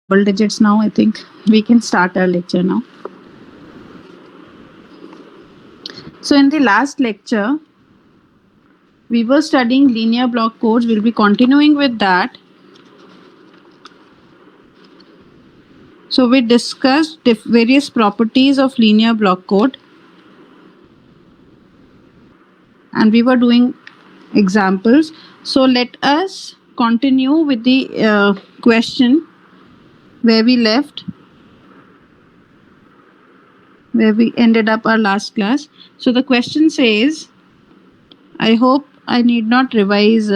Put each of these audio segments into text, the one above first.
double digits now. I think we can start our lecture now. So in the last lecture, we were studying linear block codes. We'll be continuing with that. So we discussed various properties of linear block code, and we were doing examples. So let us continue with the question where we left, where we ended up our last class. So the question says, I hope I need not revise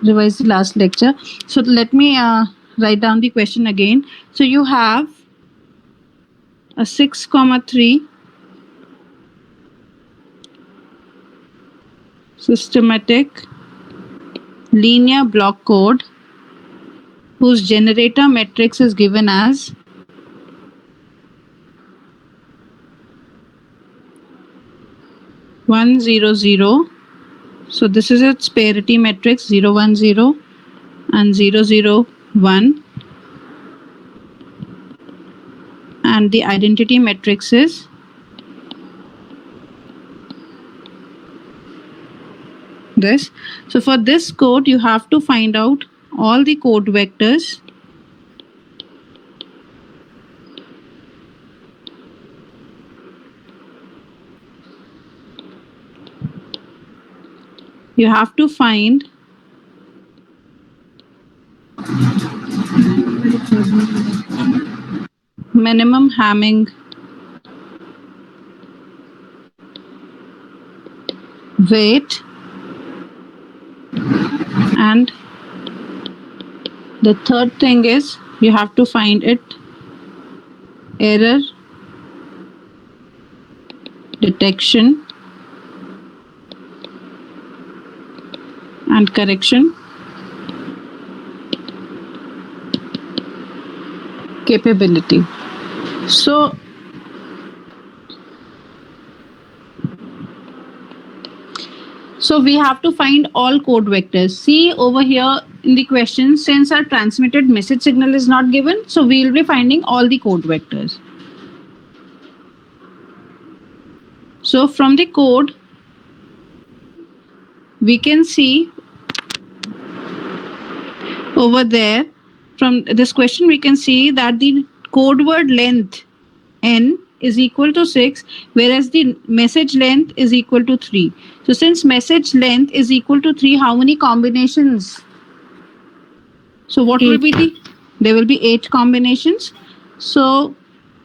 revise the last lecture. So let me write down the question again. So you have a 6,3 systematic linear block code whose generator matrix is given as 100. So this is its parity matrix 010 and 001, and the identity matrix is this. So for this code, you have to find out all the code vectors you have to find minimum Hamming weight, and the third thing is you have to find it error detection and correction capability. So we have to find all code vectors. See over here in the question, since our transmitted message signal is not given, so we will be finding all the code vectors. So from the code, we can see over there, from this question, we can see that the code word length n is equal to 6, whereas the message length is equal to 3. So since message length is equal to 3, how many combinations? So what will be the? There will be 8 combinations. So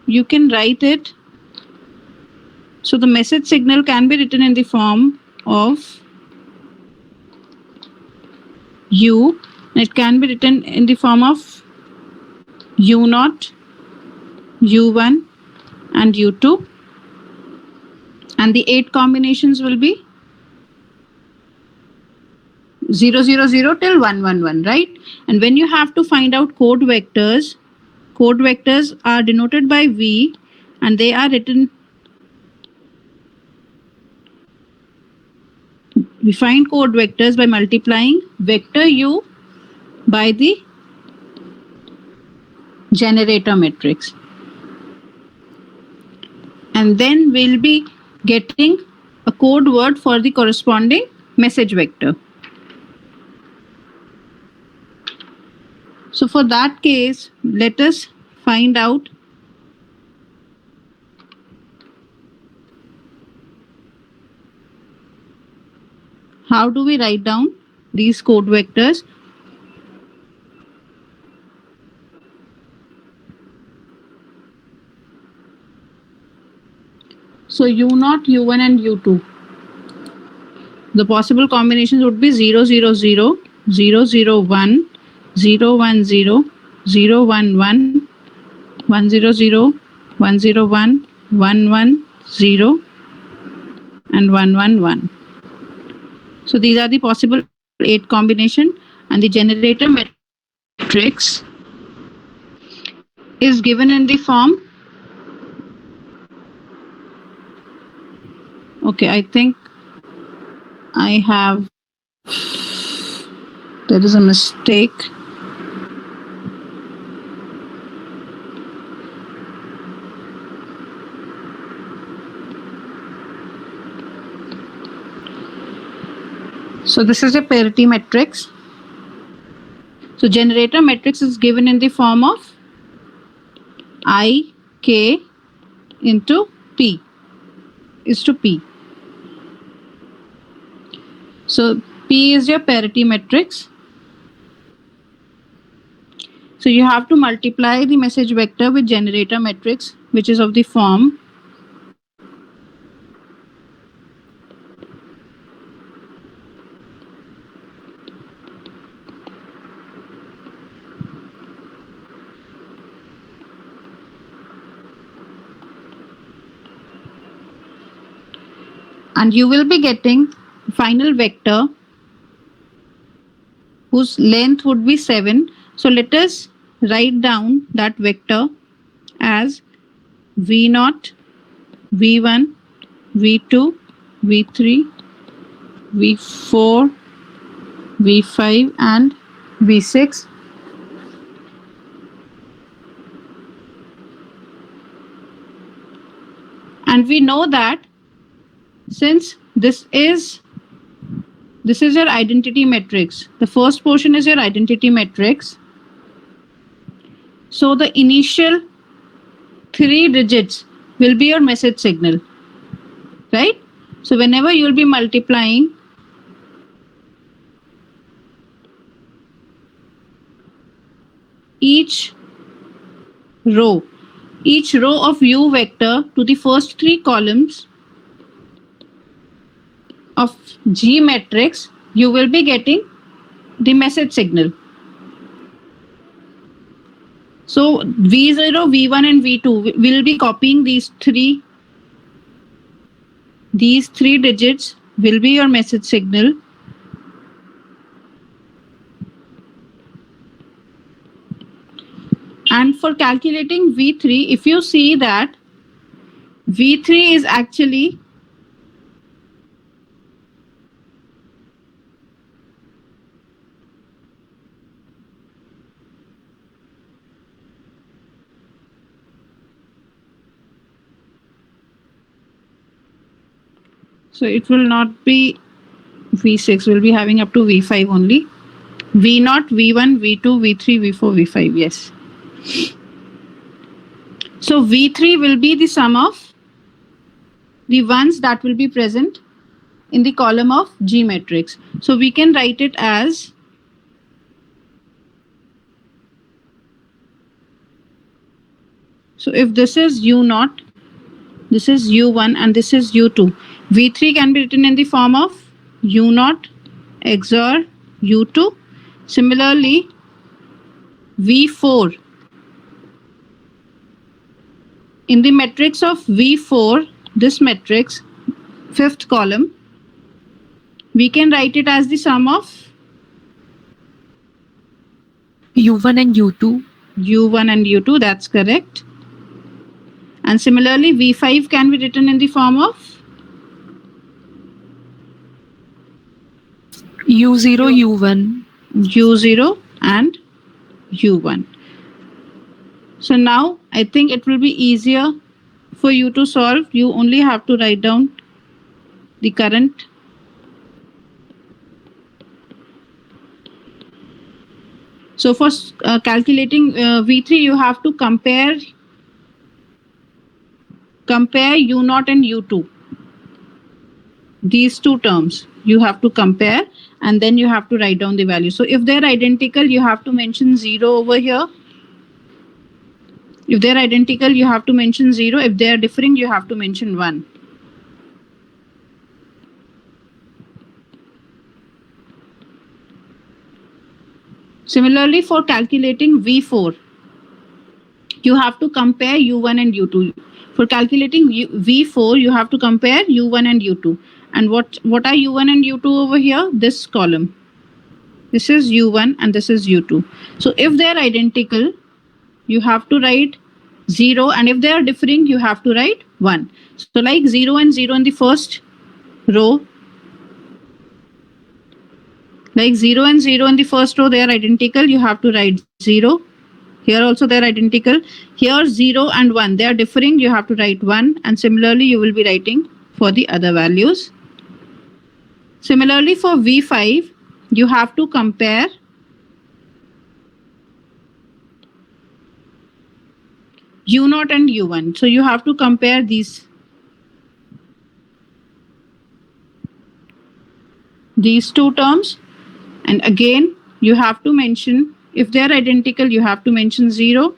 you can write it. So the message signal can be written in the form of U. It can be written in the form of U0, U1, and U2. And the 8 combinations will be 000 till 111, right? And when you have to find out code vectors are denoted by V, and they are written. We find code vectors by multiplying vector U by the generator matrix. And then we'll be getting a code word for the corresponding message vector. So for that case, let us find out how do we write down these code vectors. So U0, U1, and U2. The possible combinations would be 000, 001, 010, 011, 100, 101, 110, and 111. So these are the possible 8 combination, and the generator matrix is given in the form. Okay, I think I have There is a mistake. So this is a parity matrix. So generator matrix is given in the form of I, K into P is to P. So P is your parity matrix. So you have to multiply the message vector with generator matrix, which is of the form and you will be getting final vector whose length would be 7. So let us write down that vector as V0, V1, V2, V3, V4, V5 and V6. And we know that since this is your identity matrix, the first portion is your identity matrix. So the initial 3 digits will be your message signal, right? So whenever you will be multiplying each row of U vector to the first 3 columns of G matrix, you will be getting the message signal. So V0, V1 and V2 will be copying these three digits will be your message signal. And for calculating V3, if you see that V3 is actually so it will not be V6, we'll be having up to V5 only. V0, V1, V2, V3, V4, V5, yes. So V3 will be the sum of the ones that will be present in the column of G matrix. So we can write it as so if this is U0, this is U1 and this is U2. V3 can be written in the form of U0 XOR U2. Similarly, V4. In the matrix of V4, this matrix, 5th column, we can write it as the sum of U1 and U2. U1 and U2, that's correct. And similarly, V5 can be written in the form of U0, U1. U0 and U1. So now I think it will be easier for you to solve. You only have to write down the current. So for calculating V3, you have to compare U0 and U2. These two terms you have to compare and then you have to write down the value. So if they're identical, you have to mention 0 over here. If they're identical, you have to mention 0. If they are differing, you have to mention 1. Similarly, for calculating V4, you have to compare U1 and U2. For calculating V4, you have to compare U1 and U2. And what are U1 and U2 over here? This column. This is U1 and this is U2. So if they are identical, you have to write 0, and if they are differing, you have to write 1. So like 0 and 0 in the first row, Like 0 and 0 in the first row, they are identical. You have to write 0. Here also they are identical. Here 0 and 1, they are differing. You have to write 1. And similarly, you will be writing for the other values. Similarly, for V5, you have to compare U0 and U1. So you have to compare these two terms. And again, you have to mention, if they are identical, you have to mention 0.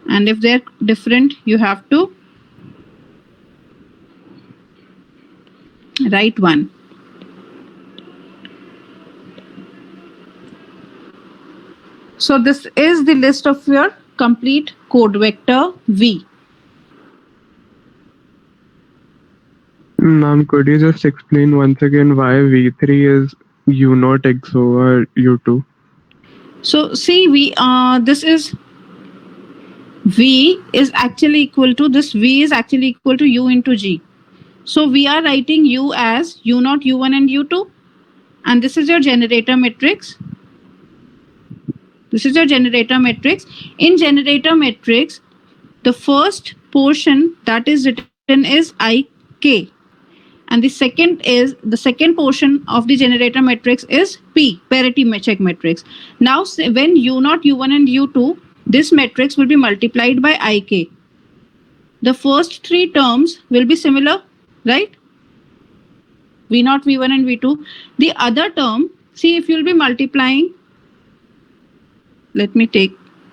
And if they're different, you have to write 1. So this is the list of your complete code vector V. Ma'am, could you just explain once again why V3 is U0 XOR U2? So see, this is V is actually equal to this. V is actually equal to U into G. So we are writing U as U0, U1 and U2. And this is your generator matrix. This is your generator matrix. In generator matrix, the first portion that is written is IK. And the second portion of the generator matrix is P, parity check matrix. Now, when U0, U1 and U2, this matrix will be multiplied by IK. The first three terms will be similar, right? V0, V1 and V2. The other term, see, if you'll be multiplying, let me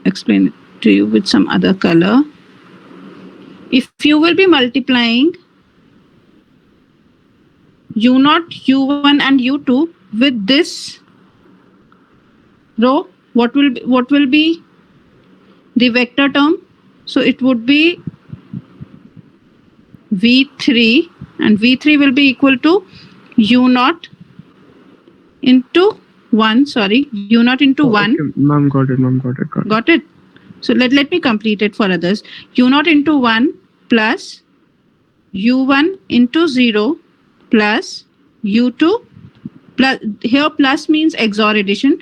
explain it to you with some other color. If you will be multiplying U0, U1 and U2 with this row, what will be the vector term? So it would be V3, and V3 will be equal to U0 into 1, sorry, U0 into 1. Okay. Ma'am, got it. Got it? So let me complete it for others. U0 into 1 plus U1 into 0 plus U2 plus, here plus means XOR addition,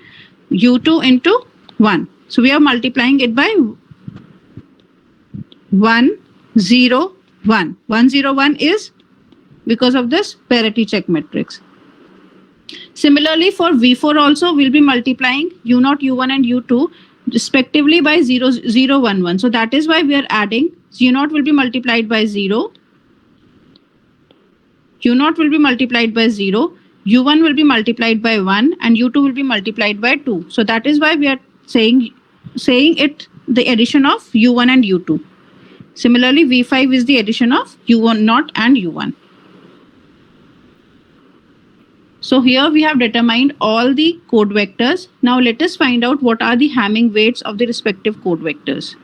U2 into 1. So we are multiplying it by 1, 0, 1. 1, 0, 1 is because of this parity check matrix. Similarly, for V4 also, we'll be multiplying U0, U1 and U2 respectively by 0, 0, 1, 1. So that is why we are adding U0 will be multiplied by 0. U0 will be multiplied by 0. U1 will be multiplied by 1 and U2 will be multiplied by 2. So that is why we are saying it the addition of U1 and U2. Similarly, V5 is the addition of U0 and U1. So here we have determined all the code vectors. Now let us find out what are the Hamming weights of the respective code vectors.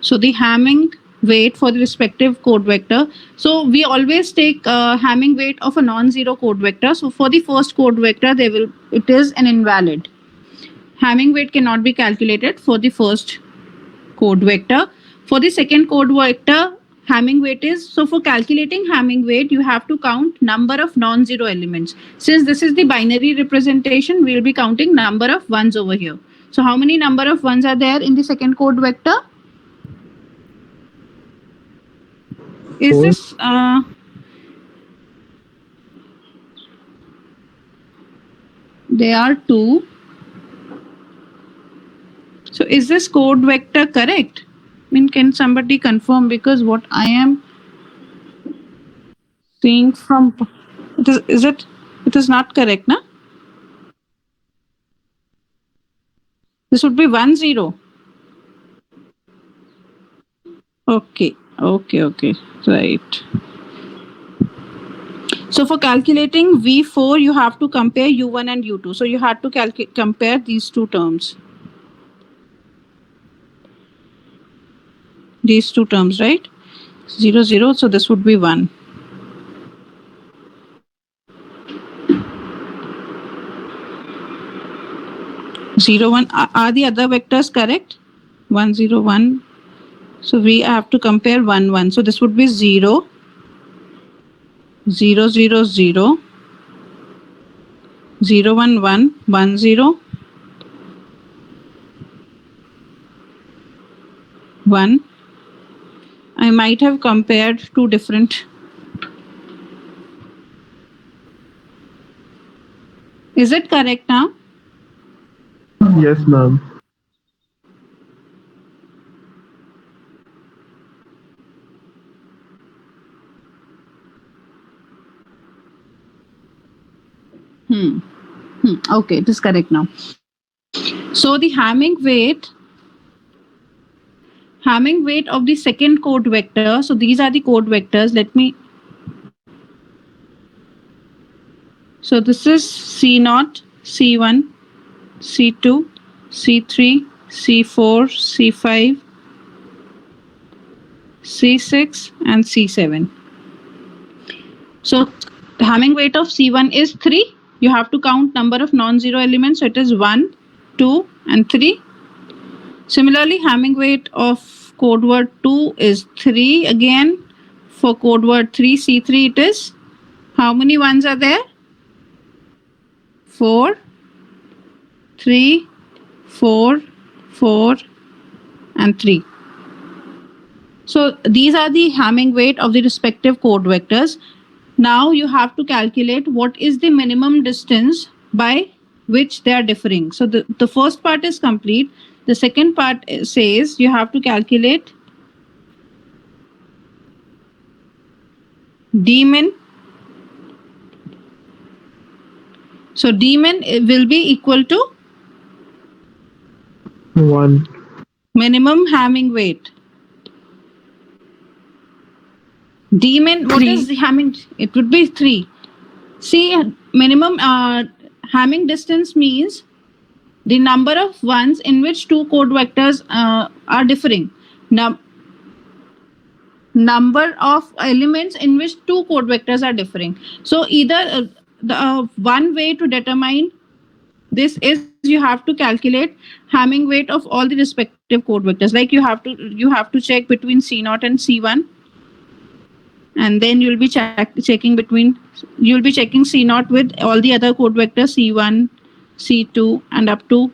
So the Hamming weight for the respective code vector. So we always take Hamming weight of a non-zero code vector. So for the first code vector, it is an invalid. Hamming weight cannot be calculated for the first code vector. For the second code vector, Hamming weight is, so for calculating Hamming weight, you have to count number of non-zero elements. Since this is the binary representation, we will be counting number of ones over here. So how many number of ones are there in the second code vector? Is this there are 2. So is this code vector correct? I mean, can somebody confirm, because what I am seeing from it is not correct, na? This would be 1, 0. Okay. Right. So for calculating V4, you have to compare U1 and U2. So you have to compare these two terms. These two terms, right? 0, 0. So this would be 1. 0, 1. Are the other vectors correct? 1, 0, 1. So we have to compare 1, 1. So this would be 0, 0, 0, 0, 0, 1, 1, 1, 0, 1. I might have compared two different. Is it correct now? Yes, ma'am. Okay, it is correct now. So the Hamming weight of the second code vector. So these are the code vectors. Let me. So this is C0, C1, C2, C3, C4, C5, C6, and C7. So the Hamming weight of C1 is 3. You have to count number of non-zero elements. So it is 1, 2, and 3. Similarly, Hamming weight of code word 2 is 3. Again, for code word 3, C3, it is how many ones are there? 4, 3, 4, 4, and 3. So these are the Hamming weight of the respective code vectors. Now you have to calculate what is the minimum distance by which they are differing. So the first part is complete. The second part says you have to calculate dmin. So dmin will be equal to 1. minimum Hamming weight. Dmin, what is the Hamming? It would be 3. See, minimum Hamming distance means the number of ones in which two code vectors are differing. Now, number of elements in which two code vectors are differing. So either the one way to determine this is you have to calculate Hamming weight of all the respective code vectors. Like you have to check between C0 and C1, and then you'll be checking C0 with all the other code vectors C1, C2, and up to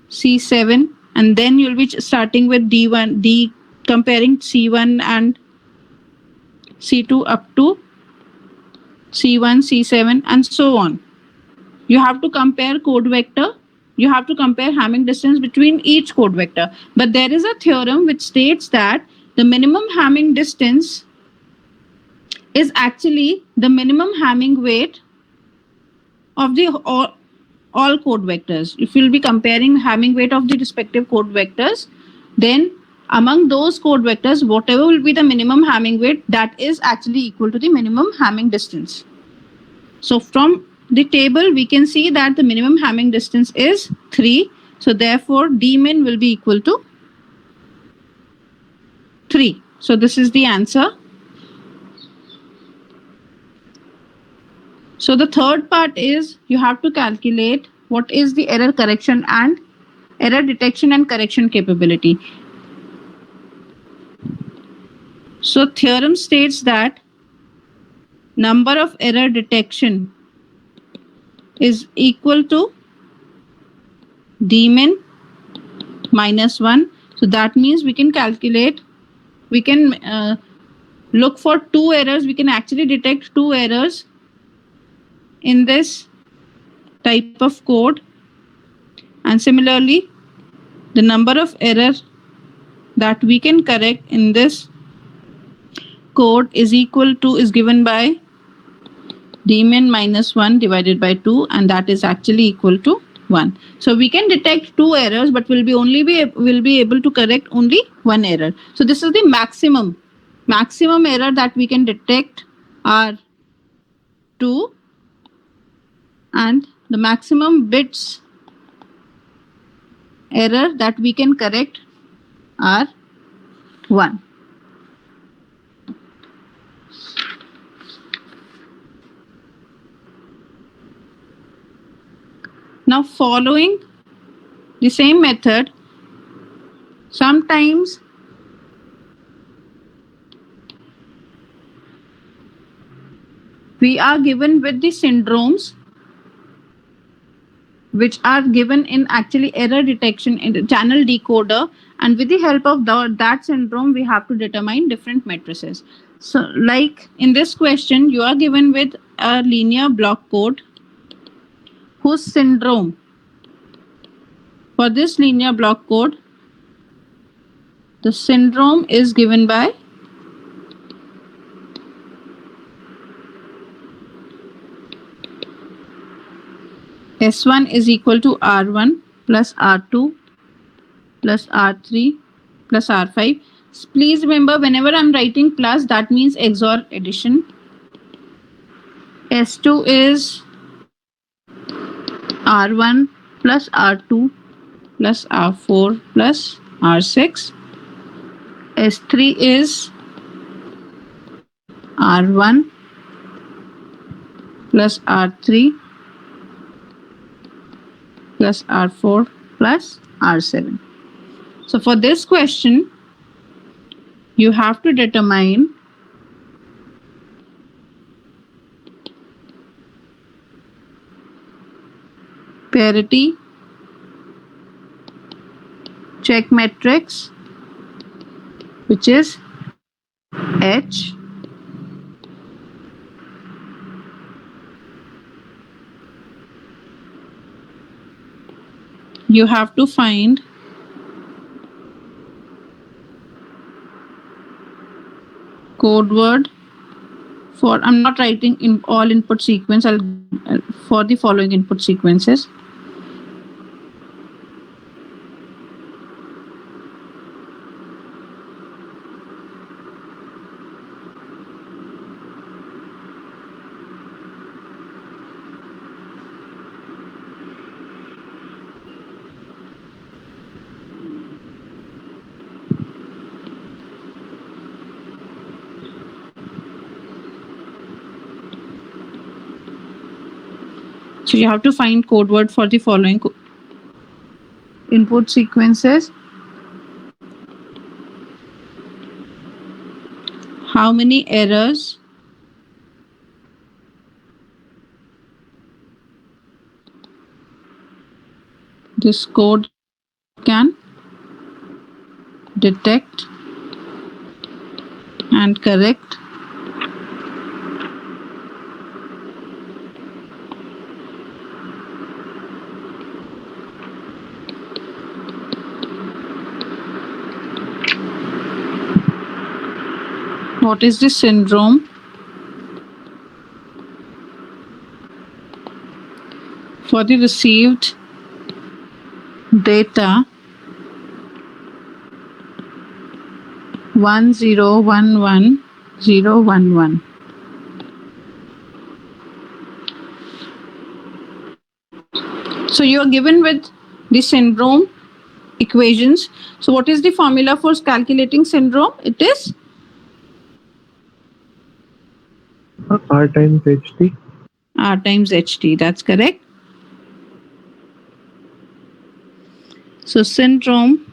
C7, and then you'll be starting with D comparing C1 and C2 up to C1, C7, and so on. You have to compare code vector. You have to compare Hamming distance between each code vector. But there is a theorem which states that the minimum Hamming distance is actually the minimum Hamming weight of the all code vectors. If you'll be comparing Hamming weight of the respective code vectors, then among those code vectors, whatever will be the minimum Hamming weight, that is actually equal to the minimum Hamming distance. So from the table, we can see that the minimum Hamming distance is 3. So therefore, dmin will be equal to 3. So this is the answer. So the third part is you have to calculate what is the error correction and error detection and correction capability. So theorem states that number of error detection is equal to dmin minus 1. So that means we can calculate, we can look for 2 errors. We can actually detect 2 errors in this type of code. And similarly, the number of errors that we can correct in this code is given by dmin minus 1 divided by 2, and that is actually equal to 1. So we can detect 2 errors, but we'll be able to correct only 1 error. So this is the maximum error that we can detect are 2, and the maximum bits error that we can correct are 1. Now following the same method, sometimes we are given with the syndromes which are given in actually error detection in the channel decoder, and with the help of that syndrome we have to determine different matrices. So like in this question you are given with a linear block code whose syndrome, for this linear block code the syndrome is given by S1 is equal to R1 plus R2 plus R3 plus R5. Please remember, whenever I'm writing plus, that means XOR addition. S2 is R1 plus R2 plus R4 plus R6. S3 is R1 plus R3 plus R4 plus R7. So for this question, you have to determine parity check matrix, which is H. You have to find code word for, I'm not writing in all input sequence, I'll for the following input sequences. So you have to find code word for the following input sequences. How many errors this code can detect and correct. What is the syndrome for the received data 1011011? So you are given with the syndrome equations. So what is the formula for calculating syndrome? It is R times HT. R times HT. That's correct. So syndrome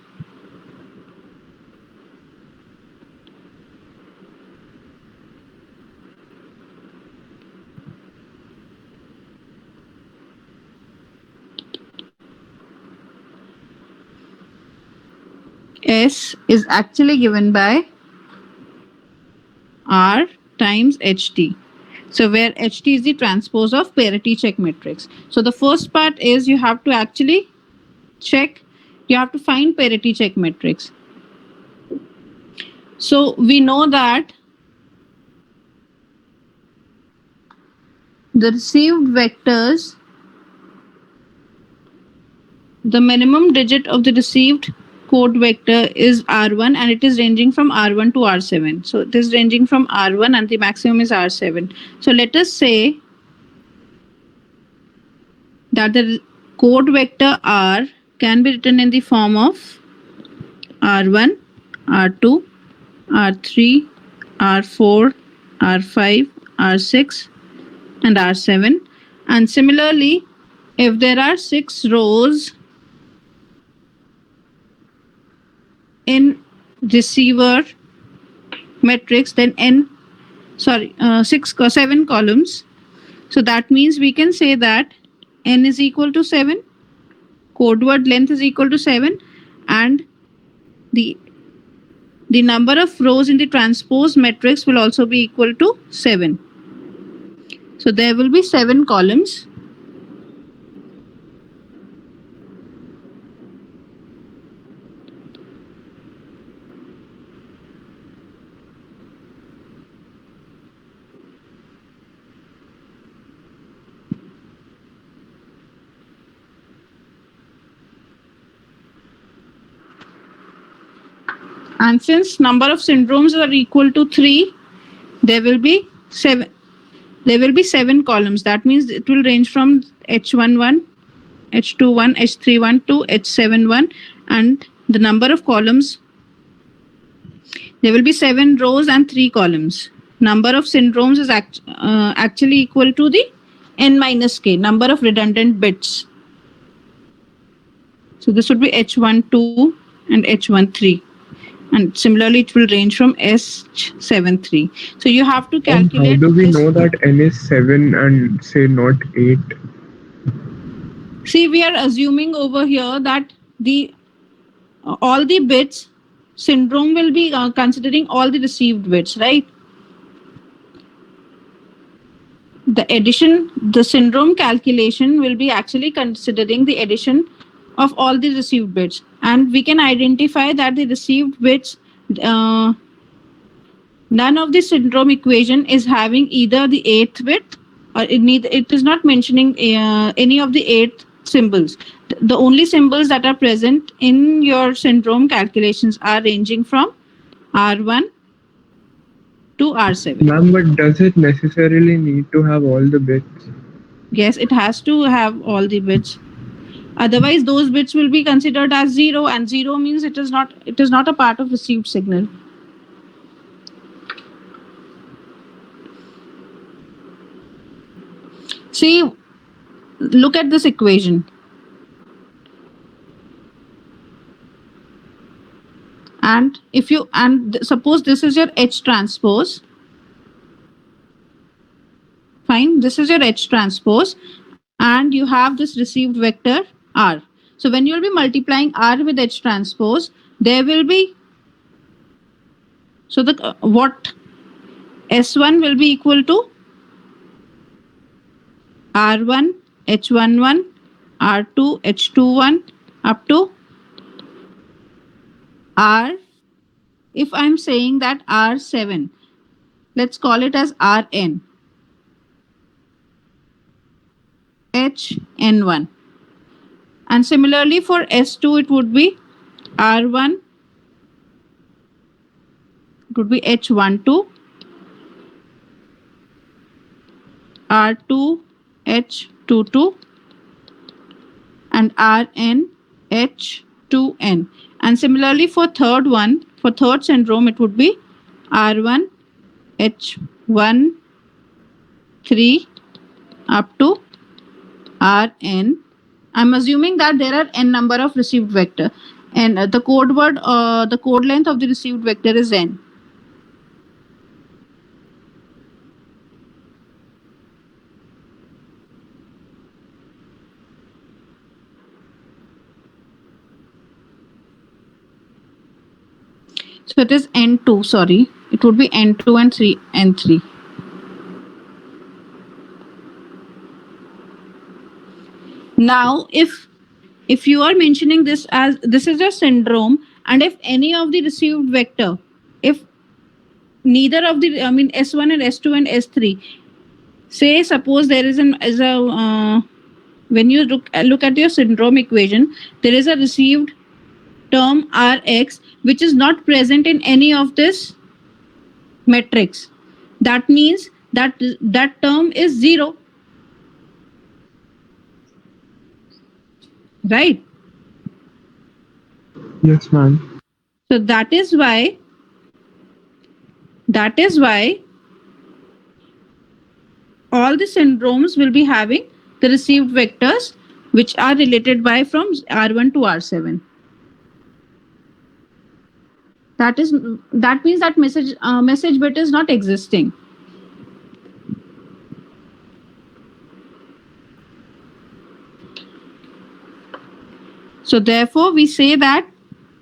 S is actually given by R times HT. So where HT is the transpose of parity check matrix. So the first part is you have to actually check, you have to find parity check matrix. So we know that the received vectors, the minimum digit of the received code vector is R1 and it is ranging from R1 to R7. So it is ranging from R1 and the maximum is R7. So let us say that the code vector R can be written in the form of R1, R2, R3, R4, R5, R6 and R7. And similarly, if there are 6 rows in receiver matrix, then 7 columns. So that means we can say that n is equal to 7, code word length is equal to 7, and the number of rows in the transpose matrix will also be equal to 7. So there will be 7 columns. And since number of syndromes are equal to 3, there will be 7. There will be 7 columns. That means it will range from H11, H21, H31 to H71, and the number of columns, there will be 7 rows and 3 columns. Number of syndromes is actually equal to the n minus k, number of redundant bits. So this would be H12 and H13. And similarly, it will range from H73. So you have to calculate. How do we know that n is 7 and say not 8? See, we are assuming over here that all the bits, syndrome will be considering all the received bits, right? The syndrome calculation will be actually considering the addition of all the received bits, and we can identify that the received bits, none of the syndrome equation is having either the 8th bit, or it is not mentioning any of the 8 symbols. The only symbols that are present in your syndrome calculations are ranging from R1 to R7. Ma'am, but does it necessarily need to have all the bits? Yes, it has to have all the bits. Otherwise, those bits will be considered as 0, and 0 means it is not a part of received signal. See, look at this equation. And suppose this is your H transpose. Fine, this is your H transpose, and you have this received vector R. So when you will be multiplying R with H transpose, there will be, so what S1 will be equal to R1, H11, R2, H21 up to R. If I'm saying that R7, let's call it as Rn. Hn1. And similarly for S2, it would be R1, it would be H12, R2, H22, and Rn, H2n. And similarly for third syndrome, it would be R1, H1, 3 up to Rn. I'm assuming that there are n number of received vector, and the code length of the received vector is n. So it is n2, sorry, it would be n2 and 3, n3. Now, if you are mentioning this as this is a syndrome, and if any of the received vector, if neither of the, S1 and S2 and S3, say suppose there is when you look at your syndrome equation, there is a received term Rx which is not present in any of this matrix. That means that term is 0. Right? Yes, ma'am. So that is why all the syndromes will be having the received vectors which are related by from R1 to R7. That means that message bit is not existing. So therefore, we say that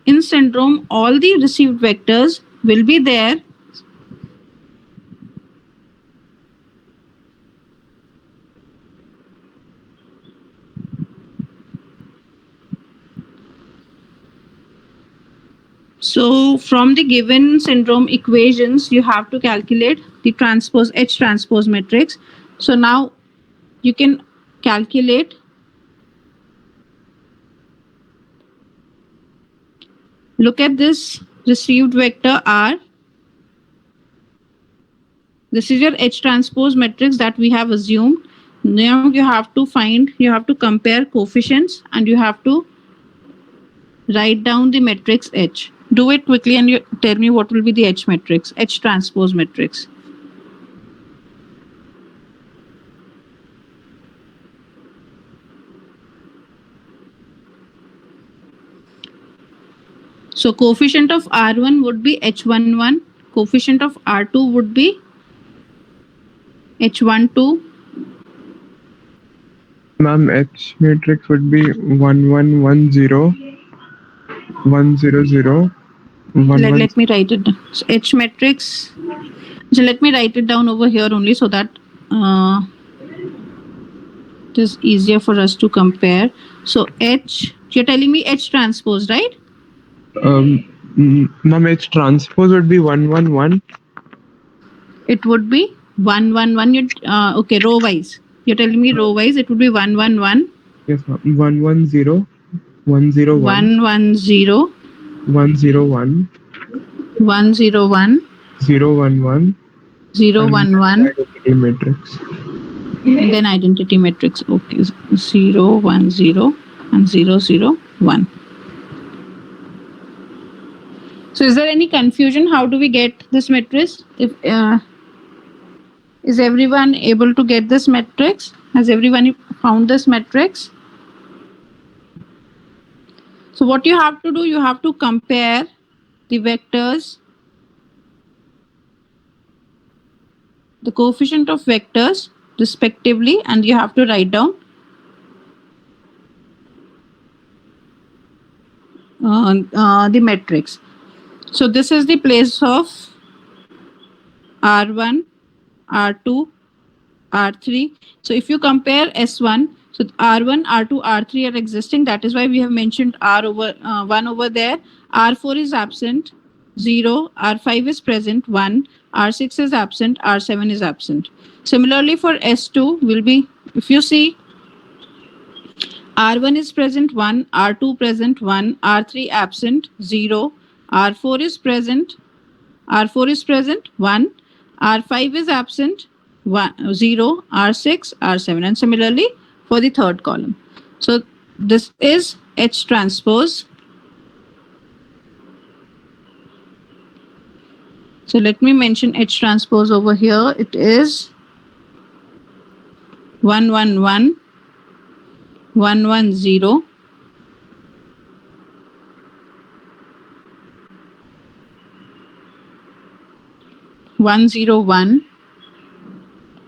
in syndrome, all the received vectors will be there. So from the given syndrome equations, you have to calculate the transpose H transpose matrix. So now you can calculate look at this received vector R. This is your H transpose matrix that we have assumed. Now you have to compare coefficients and you have to write down the matrix H. Do it quickly and you tell me what will be the H matrix, H transpose matrix. So coefficient of R1 would be H11, coefficient of R2 would be H12. Ma'am, H matrix would be 1110, 100, 11. Let me write it down. So H matrix. So let me write it down over here only so that it is easier for us to compare. So H, you're telling me H transpose, right? Ma'am, H transpose would be 111. It would be 111. Okay, row wise. You're telling me row wise, it would be 111. Yes, ma'am. 110, 101, 110, 101, 101, 011. 011. Identity matrix. And then identity matrix. Okay, 0, 1, 0 and 0, 0, 1. So is there any confusion? How do we get this matrix? If is everyone able to get this matrix? Has everyone found this matrix? So what you have to do, you have to compare the vectors, the coefficient of vectors respectively, and you have to write down the matrix. So this is the place of R1, R2, R3. So if you compare S1, so R1, R2, R3 are existing. That is why we have mentioned R over 1 over there. R4 is absent, 0. R5 is present, 1. R6 is absent, R7 is absent. Similarly for S2 will be, if you see, R1 is present, 1. R2 present, 1. R3 absent, 0. R4 is present, 1. R5 is absent, 1, 0. R6, R7, and similarly for the third column. So this is H transpose. So let me mention H transpose over here. It is 111, 110, 101,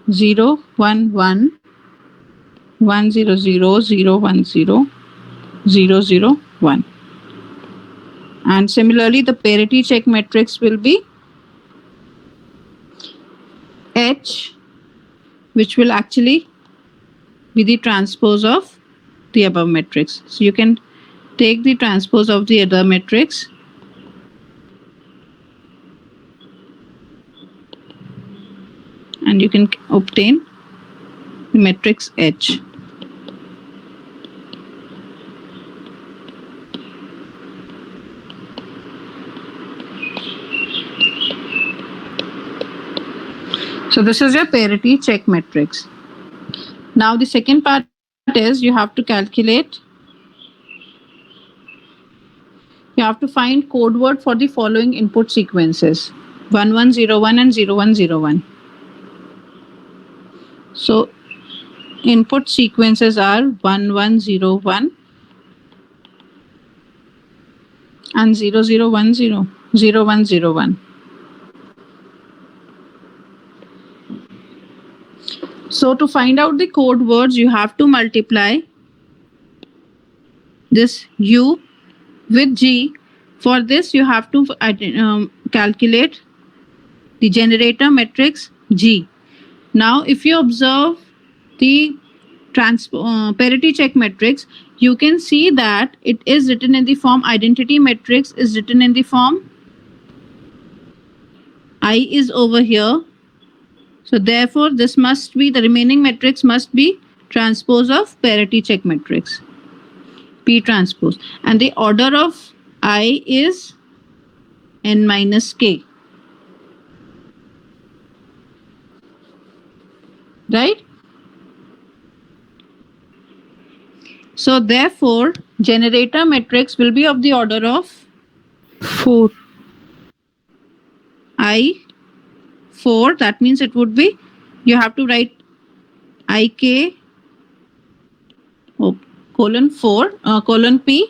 011, 100, 010, 001. And similarly, the parity check matrix will be H, which will actually be the transpose of the above matrix. So you can take the transpose of the other matrix and you can obtain the matrix H. So this is your parity check matrix. Now the second part is you have to calculate, you have to find code word for the following input sequences, 1101 and 0101. So input sequences are 1101 and 0010, 0101. So to find out the code words, you have to multiply this U with G. For this, you have to calculate the generator matrix G. Now, if you observe the parity check matrix, you can see that it is written in the form identity matrix is written in the form I is over here. So therefore, this must be the remaining matrix must be transpose of parity check matrix, P transpose. And the order of I is n minus k. Right? So therefore, generator matrix will be of the order of 4. I 4. That means it would be, you have to write IK colon 4 colon P,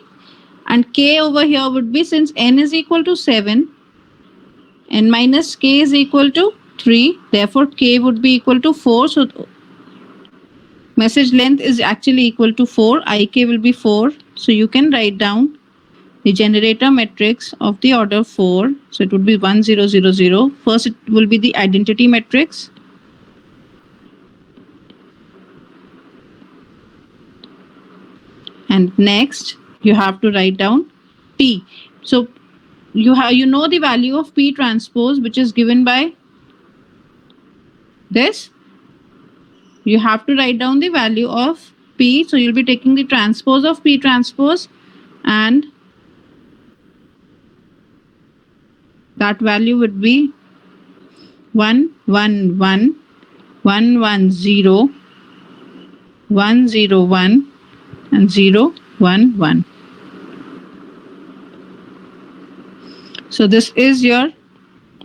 and K over here would be, since n is equal to 7, n minus K is equal to 3. Therefore, K would be equal to 4. So message length is actually equal to 4. IK will be 4. So you can write down the generator matrix of the order 4. So it would be 1 0 0 0. First, it will be the identity matrix. And next, you have to write down P. So you know the value of P transpose, which is given by this. You have to write down the value of P. So you'll be taking the transpose of P transpose, and that value would be 1 1 1 1 1 0 1 0 1 and 0 1 1. So this is your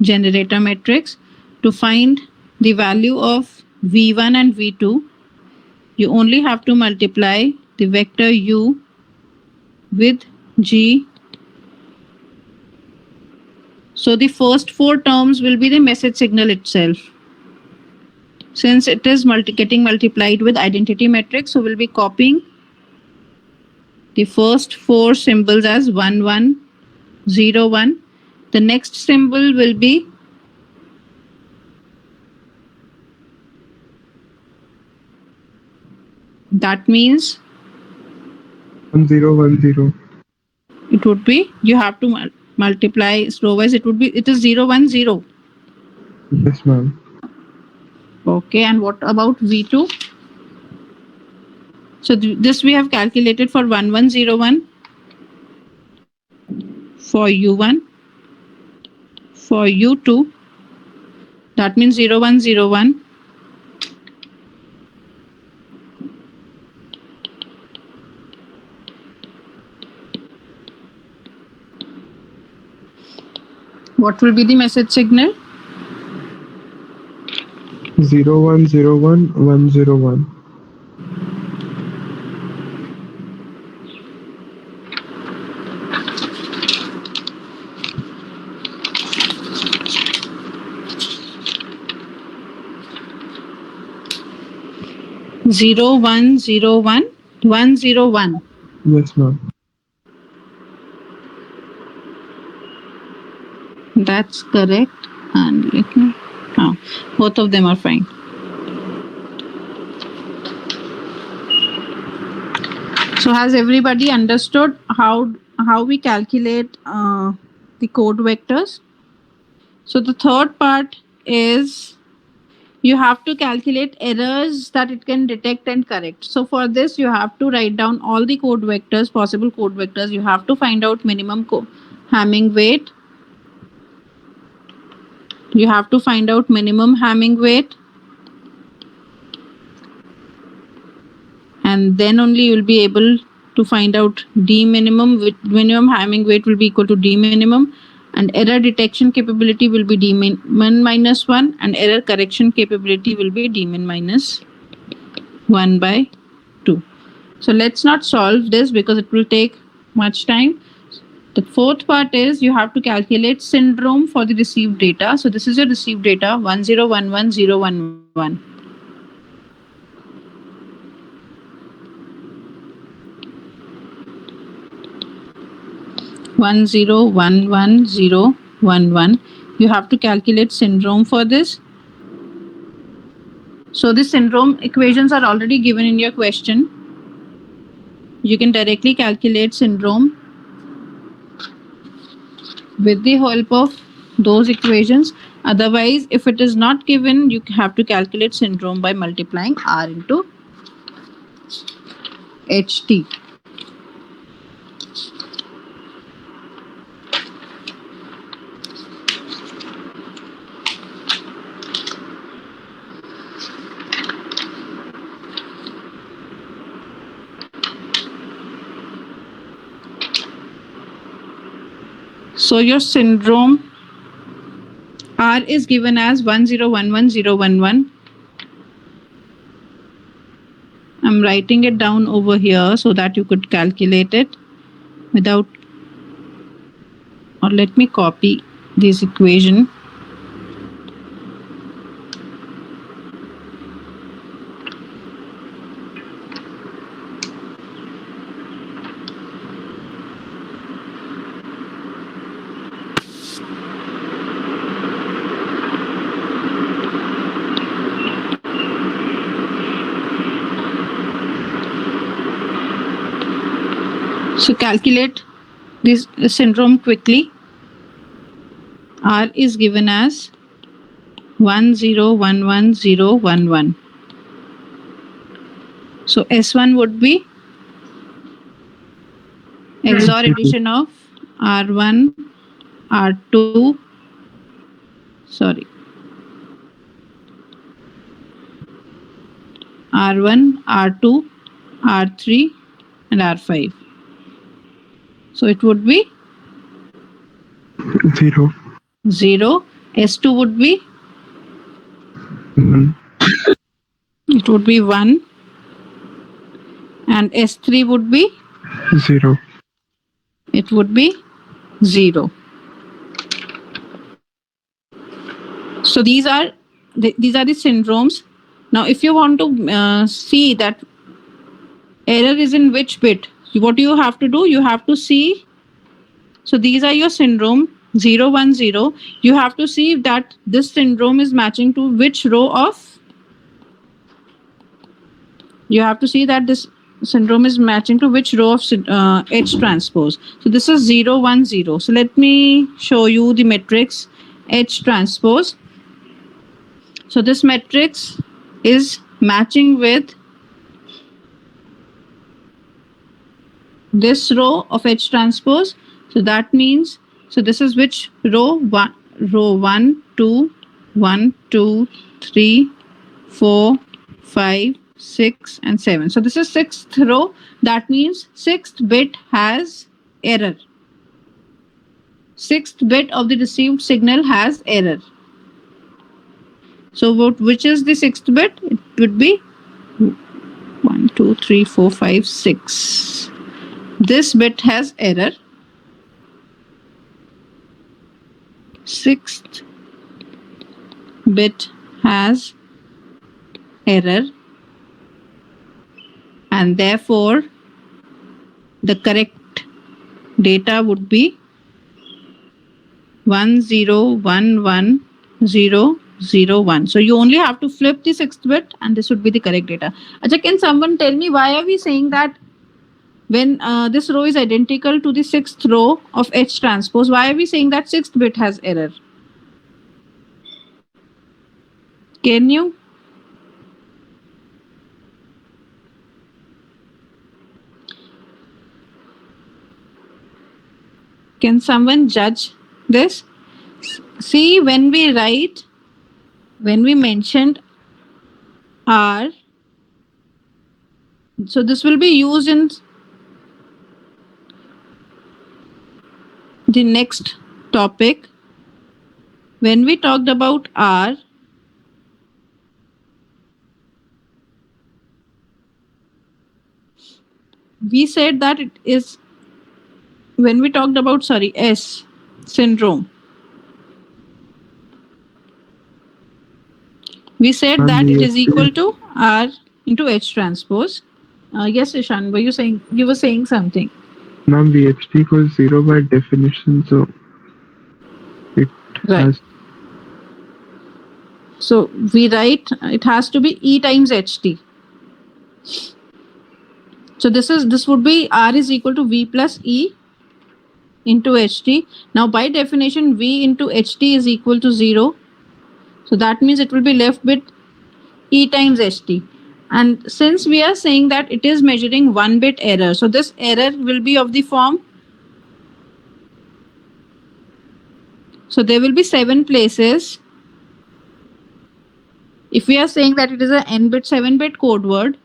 generator matrix. To find the value of V1 and V2, you only have to multiply the vector U with G. So the first 4 terms will be the message signal itself. Since it is getting multiplied with identity matrix, so we'll be copying the first 4 symbols as 1 1 0 1. The next symbol will be that means 1 0 1 0. it would be, you have to multiply slowwise. It is 0 1 0. Yes, ma'am. Okay, and what about V2? So this we have calculated for 1 1 0 1, for U1, for U2, that means 0 1 0 1. What will be the message signal? 0 1 0 1 1 0 1. Zero 1 0 1 1 0 1. Yes, ma'am. That's correct. And both of them are fine. So has everybody understood how we calculate the code vectors? So the third part is you have to calculate errors that it can detect and correct. So for this, you have to write down all the code vectors, possible code vectors. You have to find out minimum Hamming weight. You have to find out minimum Hamming weight. And then only you will be able to find out D minimum. With minimum Hamming weight will be equal to D minimum. And error detection capability will be D min minus 1, and error correction capability will be D min minus 1 by 2. So let's not solve this because it will take much time. The fourth part is you have to calculate syndrome for the received data. So this is your received data 1011011. 1011011. You have to calculate syndrome for this. So the syndrome equations are already given in your question. You can directly calculate syndrome with the help of those equations. Otherwise, if it is not given, you have to calculate syndrome by multiplying R into HT. So your syndrome R is given as 1011011. I'm writing it down over here so that you could calculate it without, or let me copy this equation. So calculate this syndrome quickly. R is given as 1011011. So S1 would be XOR addition of R1, R2, sorry, R1, R2, R3 and R5. So it would be 0. 0. S2 would be, 1. it would be 1. And S3 would be, 0. it would be 0. So these are the syndromes. Now, if you want to see that error is in which bit, what you have to do, you have to see. So these are your syndrome 0, 1, 0. You have to see that this syndrome is matching to which row of. You have to see that this syndrome is matching to which row of H transpose. So this is 0, 1, 0. So let me show you the matrix H transpose. So this matrix is matching with this row of H transpose. So that means, so this is which row? Row 1, 2, 1, 2, 3, 4, 5, 6, and 7. So this is 6th row. That means 6th bit has error. 6th bit of the received signal has error. So which is the 6th bit? It would be 1, 2, 3, 4, 5, 6. This bit has error. 6th bit has error, and therefore the correct data would be 1011001. So you only have to flip the 6th bit and this would be the correct data. Acha, can someone tell me why are we saying that when this row is identical to the 6th row of H transpose, why are we saying that 6th bit has error? Can you? Can someone judge this? See, when we mentioned R, so this will be used in the next topic. When we talked about R, we said that it is, when we talked about, sorry, S syndrome, we said Ma'am, that it is VHT, equal to R into H transpose. Yes, Ishan, were you saying, you were saying something? ma'am, VHT equals 0 by definition, so it Right. has. So we write it has to be E times HT. So this would be R is equal to V plus E into HT. Now by definition, V into HT is equal to 0. So that means it will be left with E times HT. And since we are saying that it is measuring 1-bit error, so this error will be of the form. So there will be 7 places. If we are saying that it is a n-bit 7-bit code word,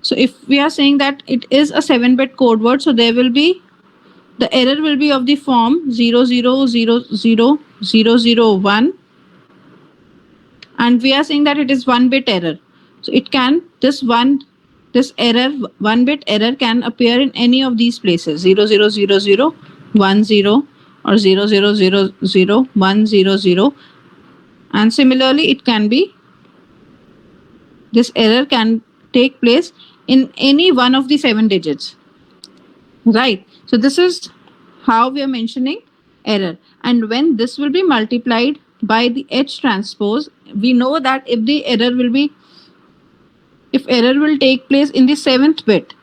so if we are saying that it is a 7-bit code word, so there will be, the error will be of the form 00000001, and we are saying that it is 1-bit error. So it can, this error, 1-bit error can appear in any of these places, 000010 or 00000100, and similarly it can be, this error can take place in any one of the 7 digits, right? So this is how we are mentioning error. And when this will be multiplied by the H transpose, we know that if the error will be, if error will take place in the 7th bit,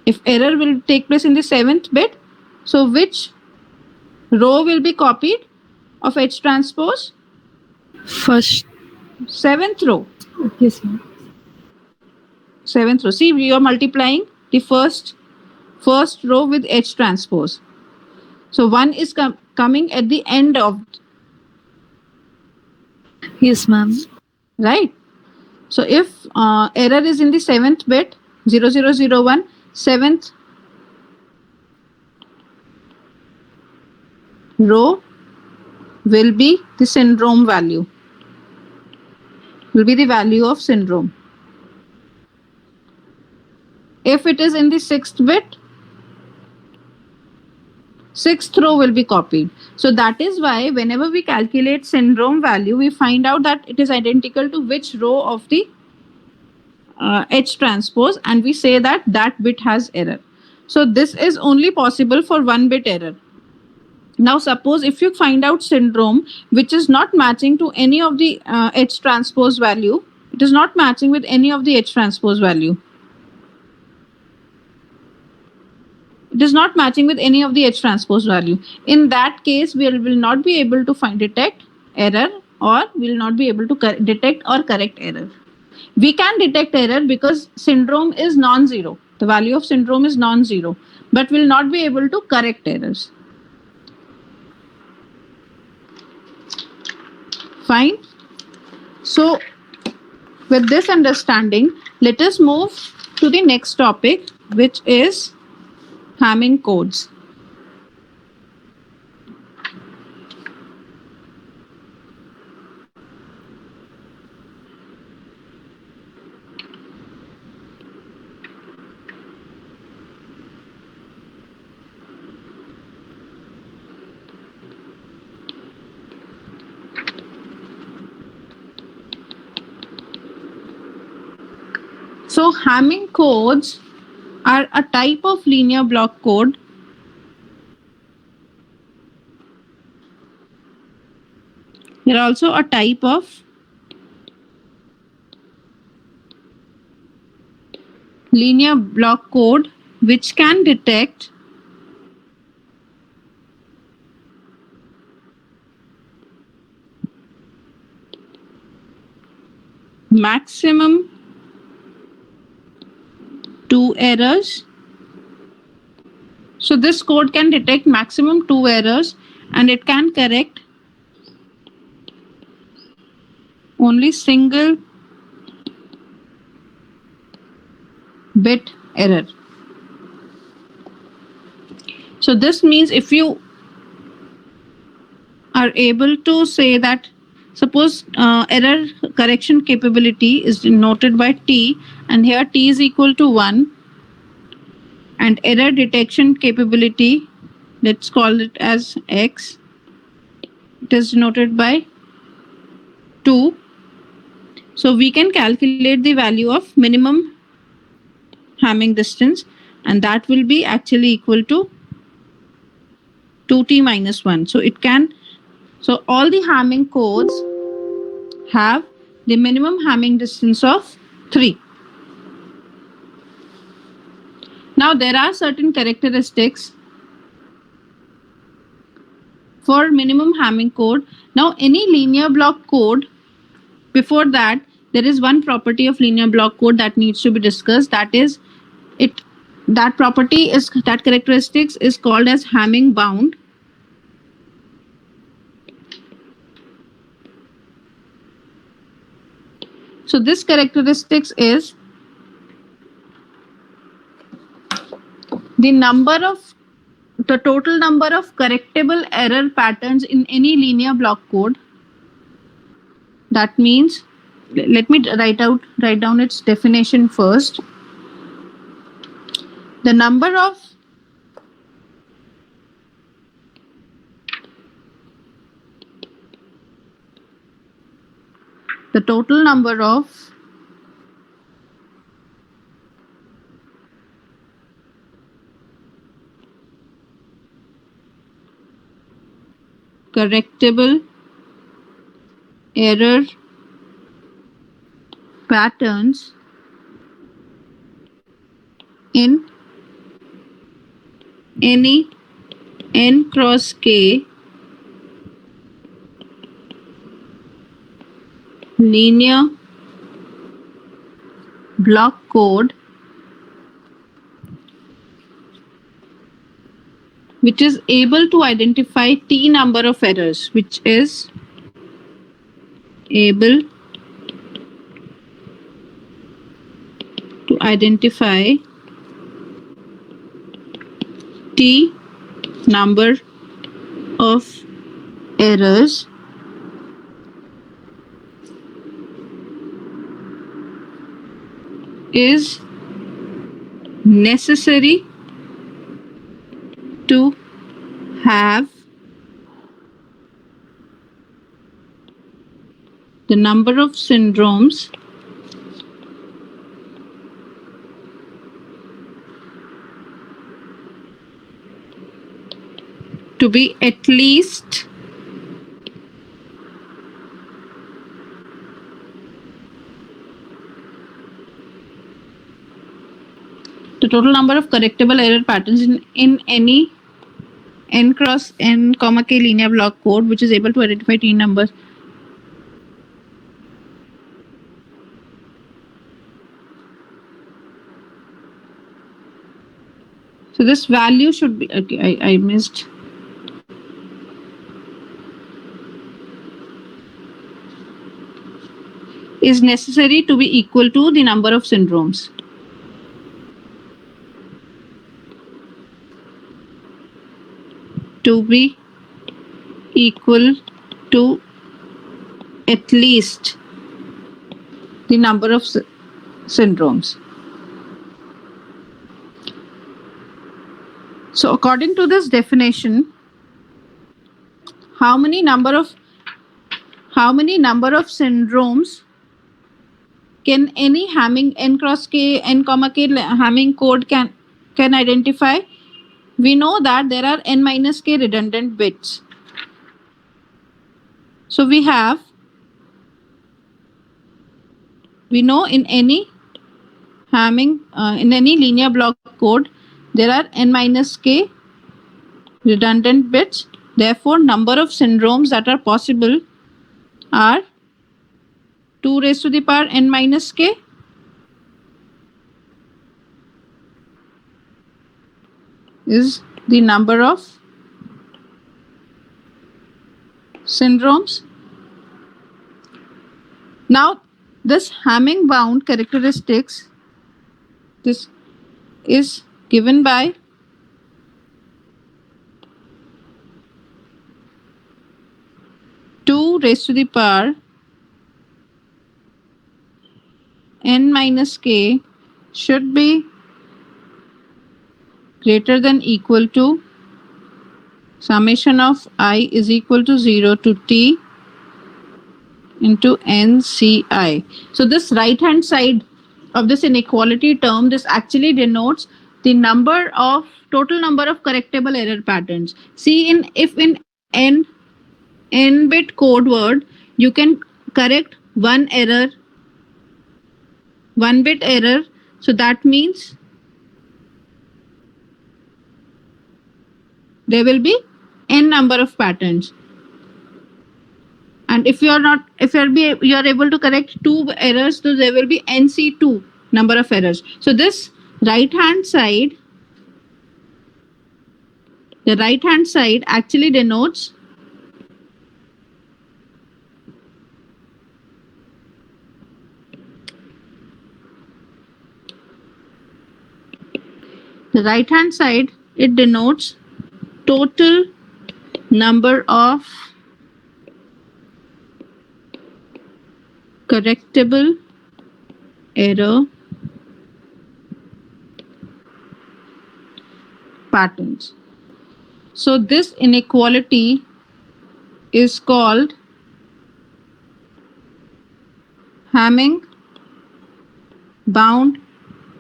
if error will take place in the 7th bit, so which row will be copied of H transpose? First. 7th row. Yes, ma'am. 7th row. See, we are multiplying the first row with H transpose. So 1 is coming at the end of, Yes, ma'am. right? So if error is in the 7th bit, 0001, 7th row will be the syndrome value, will be the value of syndrome. If it is in the 6th bit, 6th row will be copied. So that is why whenever we calculate syndrome value, we find out that it is identical to which row of the H transpose, and we say that that bit has error. So this is only possible for 1-bit error. Now suppose if you find out syndrome which is not matching to any of the H transpose value, it is not matching with any of the H transpose value. It is not matching with any of the H transpose value. In that case, we will not be able to detect error, or will not be able to detect or correct error. We can detect error because syndrome is non-zero. The value of syndrome is non-zero, but will not be able to correct errors. Fine. So with this understanding, let us move to the next topic, which is Hamming codes. So Hamming codes are a type of linear block code They're also a type of linear block code which can detect maximum 2 errors. So this code can detect maximum 2 errors, and it can correct only single bit error. So this means if you are able to say that Suppose error correction capability is denoted by T, and here T is equal to 1, and error detection capability, let's call it as X, it is denoted by 2. So we can calculate the value of minimum Hamming distance, and that will be actually equal to 2t minus 1. So all the Hamming codes have the minimum Hamming distance of 3. Now there are certain characteristics for minimum Hamming code. Now any linear block code, before that there is one property of linear block code that needs to be discussed. That characteristics is called as Hamming bound. So this characteristics is the total number of correctable error patterns in any linear block code. That means, let me write down its definition first. The total number of correctable error patterns in any n cross k linear block code which is able to identify t number of errors, which is able to identify t number of errors is necessary to have the number of syndromes to be at least the total number of correctable error patterns in any n cross n comma k linear block code which is able to identify t numbers. So this value should be, okay, I missed. Is necessary to be equal to the number of syndromes. To be equal to at least the number of syndromes. So according to this definition, how many number of syndromes can any Hamming n cross k n comma k Hamming code can identify? We know that there are n minus k redundant bits. So we know in any Hamming in any linear block code there are n minus k redundant bits. Therefore, number of syndromes that are possible are 2 raised to the power n minus k is the number of syndromes. Now, this Hamming bound characteristics, this is given by two raised to the power n minus k should be greater than equal to summation of I is equal to 0 to t into nci. So this right hand side of this inequality term, this actually denotes the total number of correctable error patterns. See, if in n bit code word you can correct one bit error, so that means there will be n number of patterns. And if you are able to correct two errors, so there will be nc2 number of errors. So this right hand side actually denotes it denotes total number of correctable error patterns. So this inequality is called Hamming bound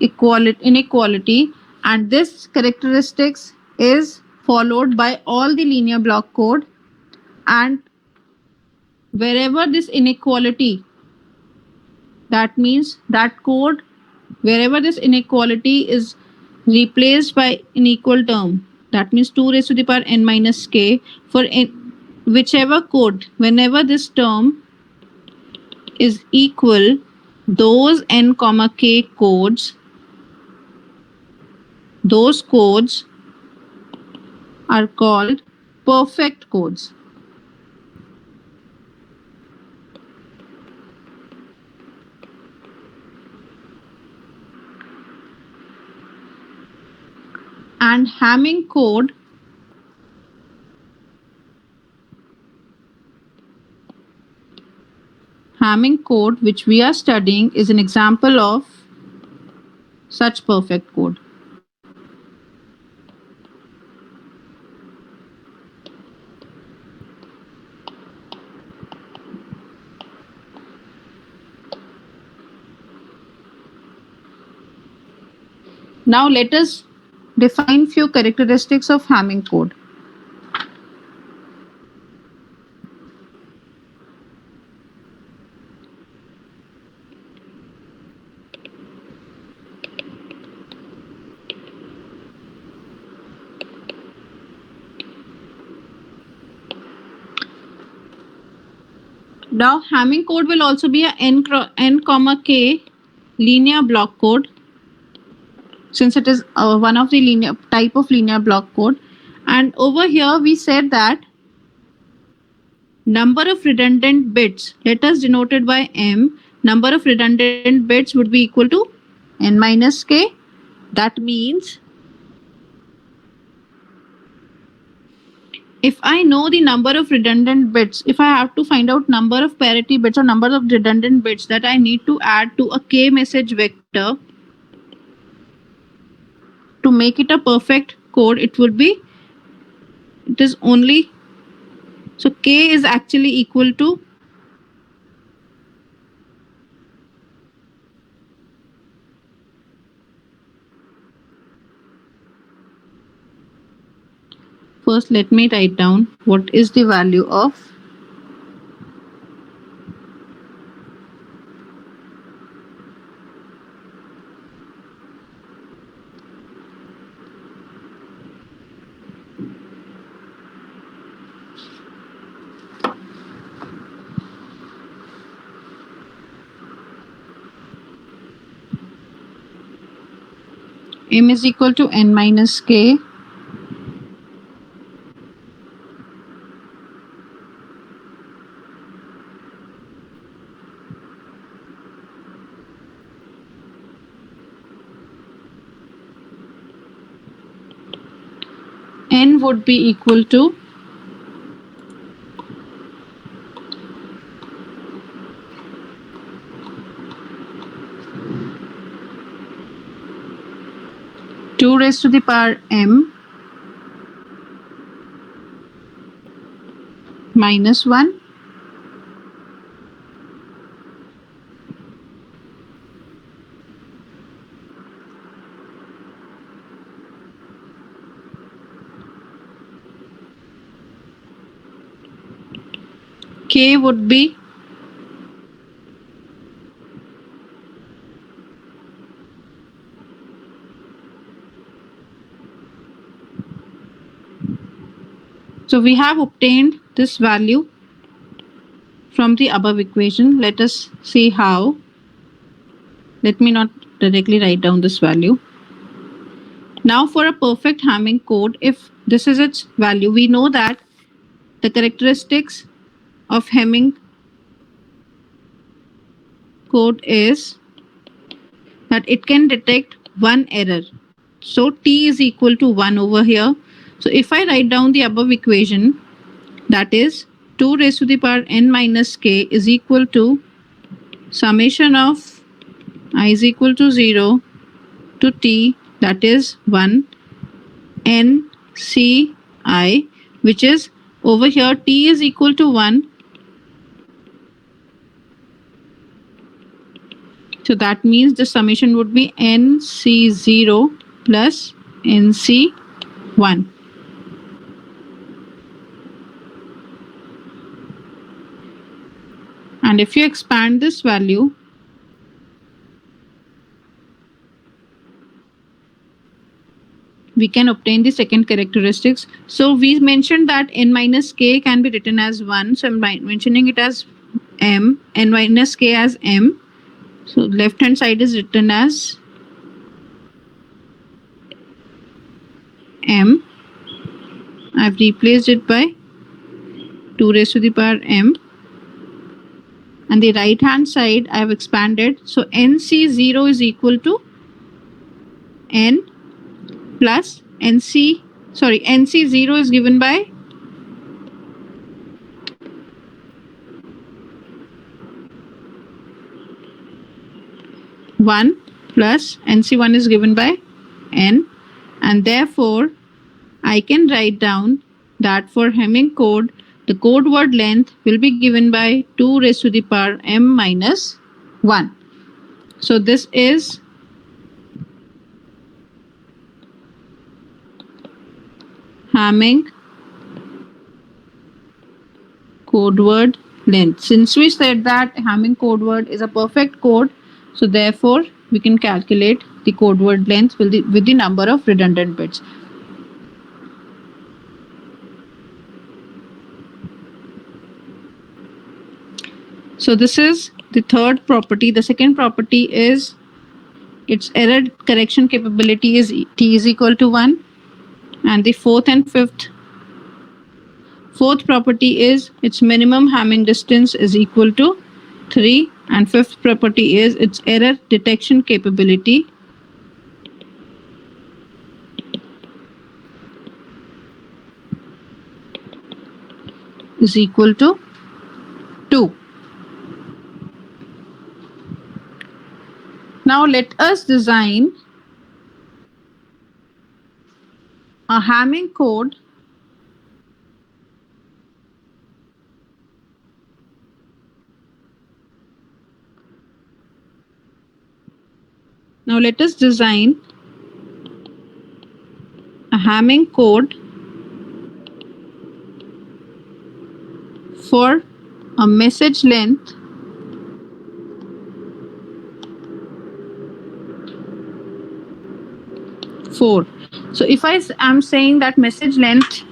inequality, and this characteristics is followed by all the linear block code, and wherever this inequality, that means that code, wherever this inequality is replaced by an equal term, that means 2 raised to the power n minus k, for whichever code, whenever this term is equal, those n comma k codes, those codes are called perfect codes. And Hamming code which we are studying is an example of such perfect code. Now let us define few characteristics of Hamming code. Now Hamming code will also be a n comma k linear block code, since it is one of the type of linear block code. And over here we said that number of redundant bits, let us denote it by m, number of redundant bits would be equal to n minus k. That means if I know the number of redundant bits, if I have to find out number of parity bits or number of redundant bits that I need to add to a k message vector to make it a perfect code, it is only, so k is actually equal to first let me write down what is the value of m is equal to n minus k n would be equal to 2 raised to the power m minus 1 k would be so we have obtained this value from the above equation. Let us see how. Let me not directly write down this value. Now for a perfect Hamming code, if this is its value, we know that the characteristics of Hamming code is that it can detect one error. So t is equal to 1 over here. So if I write down the above equation, that is 2 raised to the power n minus k is equal to summation of I is equal to 0 to t, that is 1 n c I, which is over here t is equal to 1. So that means the summation would be nc0 plus nc1. And if you expand this value, we can obtain the second characteristics. So we mentioned that n minus k can be written as 1. So I'm mentioning it as m, n minus k as m. So left hand side is written as m. I've replaced it by 2 raised to the power m. And the right hand side I have expanded. So nc0 is equal to n plus nc0 is given by one plus nc1 is given by n, and therefore I can write down that for Hamming code, the code word length will be given by 2 raised to the power m minus 1. So this is Hamming code word length. Since we said that Hamming code word is a perfect code, so therefore we can calculate the code word length with the number of redundant bits. So this is the third property. The second property is its error correction capability is t is equal to 1. And the fourth property is its minimum Hamming distance is equal to 3. And fifth property is its error detection capability is equal to 2. Now let us design a Hamming code a Hamming code for a message length four. So if I am saying that message length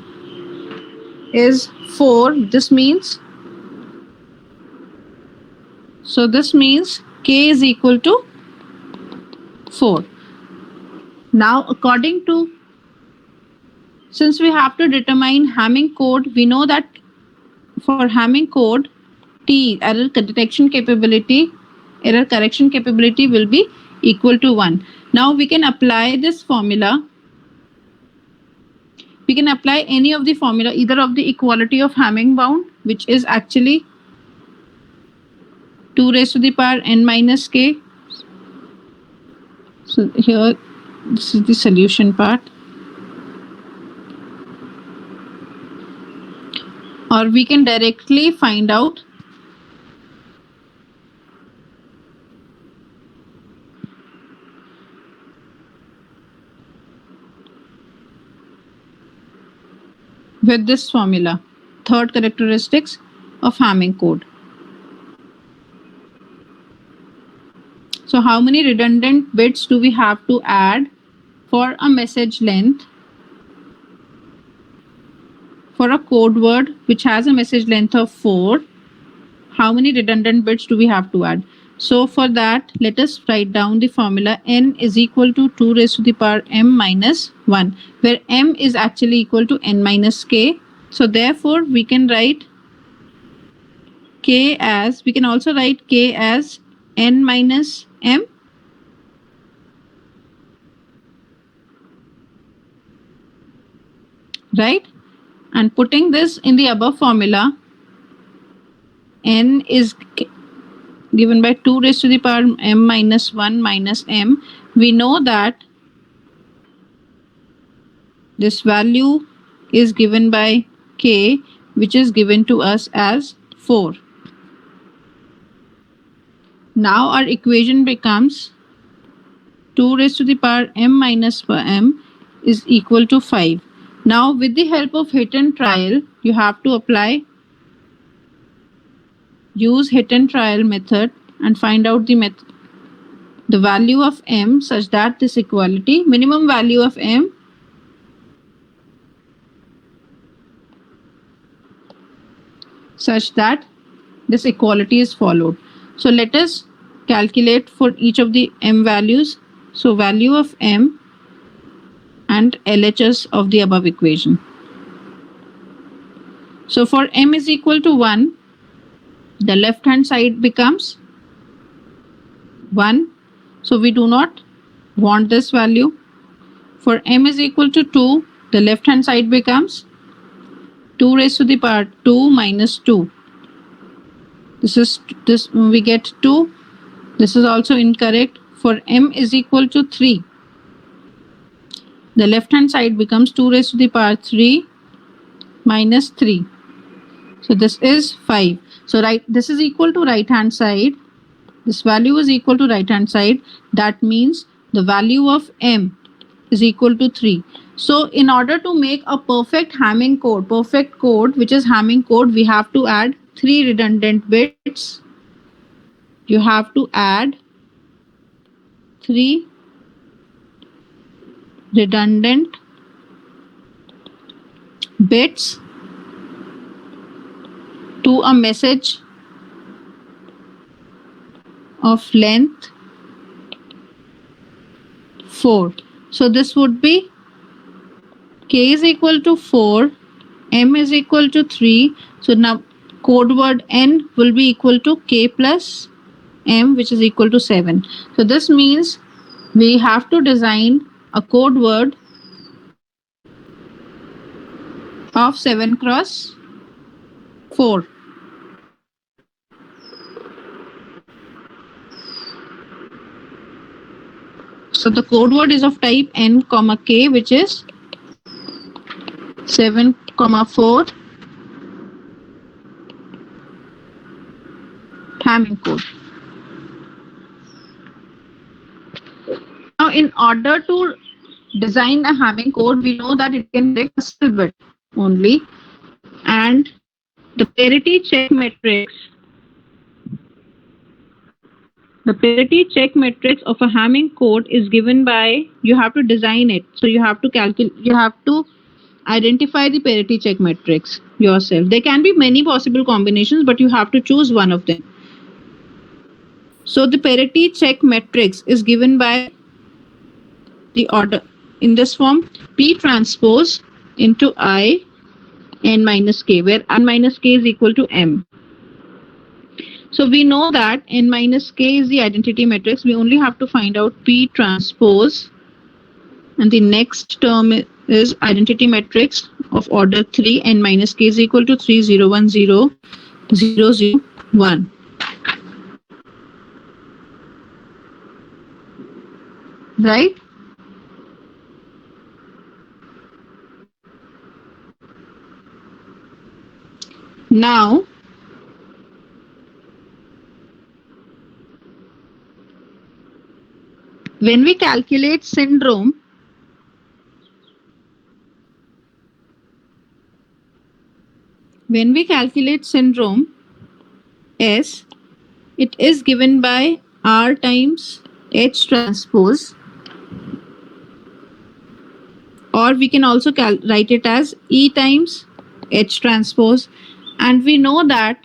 is 4, this means k is equal to 4. Now according to, since we have to determine Hamming code, we know that for Hamming code, t, error correction capability will be equal to 1. Now we can apply this formula. We can apply any of the formula, either of the equality of Hamming bound, which is actually 2 raised to the power n minus k. So here This is the solution part. Or we can directly find out with this formula, third characteristics of Hamming code. So how many redundant bits do we have to add for a message length for a code word which has a message length of 4? How many redundant bits do we have to add? So for that, let us write down the formula. N is equal to 2 raised to the power m minus 1, where m is actually equal to n minus k. So therefore, we can write k as, we can also write k as n minus m. Right? And putting this in the above formula, n is given by 2 raised to the power m minus 1 minus m. We know that this value is given by k, which is given to us as 4. Now our equation becomes 2 raised to the power m minus m is equal to 5. Now with the help of hit and trial, you have to use hit and trial method and find out the value of m such that this equality, minimum value of m such that this equality is followed. So let us calculate for each of the m values. So value of m and LHS of the above equation. So for m is equal to 1, the left hand side becomes 1. So we do not want this value. For m is equal to 2, the left hand side becomes 2 raised to the power 2 minus 2. This we get 2. This is also incorrect. For m is equal to 3, the left hand side becomes 2 raised to the power 3 minus 3. So this is 5. So this is equal to right hand side. This value is equal to right hand side. That means the value of m is equal to 3. So in order to make a perfect Hamming code, which is Hamming code, we have to add 3 redundant bits. You have to add 3 redundant bits to a message of length 4. So this would be k is equal to 4, m is equal to 3. So now code word n will be equal to k plus m, which is equal to 7. So this means we have to design a code word of 7 cross 4. So the code word is of type n, k, which is 7, 4 Hamming code. Now, in order to design a Hamming code, we know that it can take a single bit only, and the parity check matrix. The parity check matrix of a Hamming code is given by, you have to design it. So you have to identify the parity check matrix yourself. There can be many possible combinations, but you have to choose one of them. So the parity check matrix is given by the order in this form, P transpose into I n minus k, where n minus k is equal to m. So we know that n minus k is the identity matrix. We only have to find out P transpose, and the next term is identity matrix of order 3. N minus k is equal to 3, 0, 1, 0, 0, 0, 1. Right? Now, when we calculate syndrome, S, it is given by R times H transpose, or we can also write it as E times H transpose, and we know that,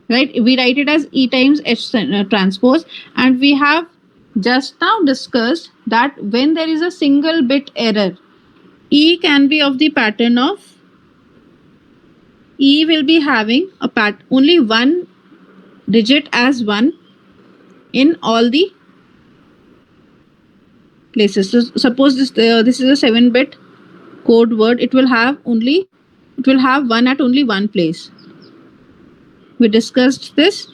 right, we write it as E times H transpose, and we have just now discussed that when there is a single bit error, E can be of the pattern of, E will be having only one digit as 1 in all the places. So suppose this is a 7-bit code word, it will have 1 at only one place. We discussed this.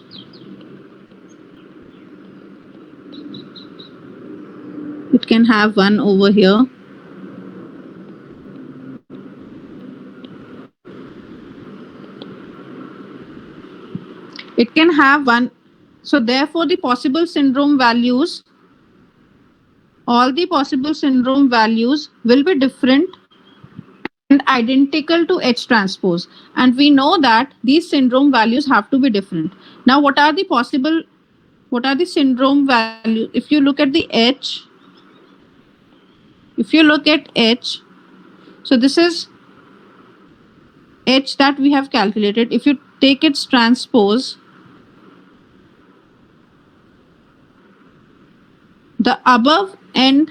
It can have 1 over here. It can have 1. So therefore the possible syndrome values, all the possible syndrome values will be different and identical to H transpose. And we know that these syndrome values have to be different. Now what are the syndrome values? If you look at the H, so this is H that we have calculated. If you take its transpose, the above end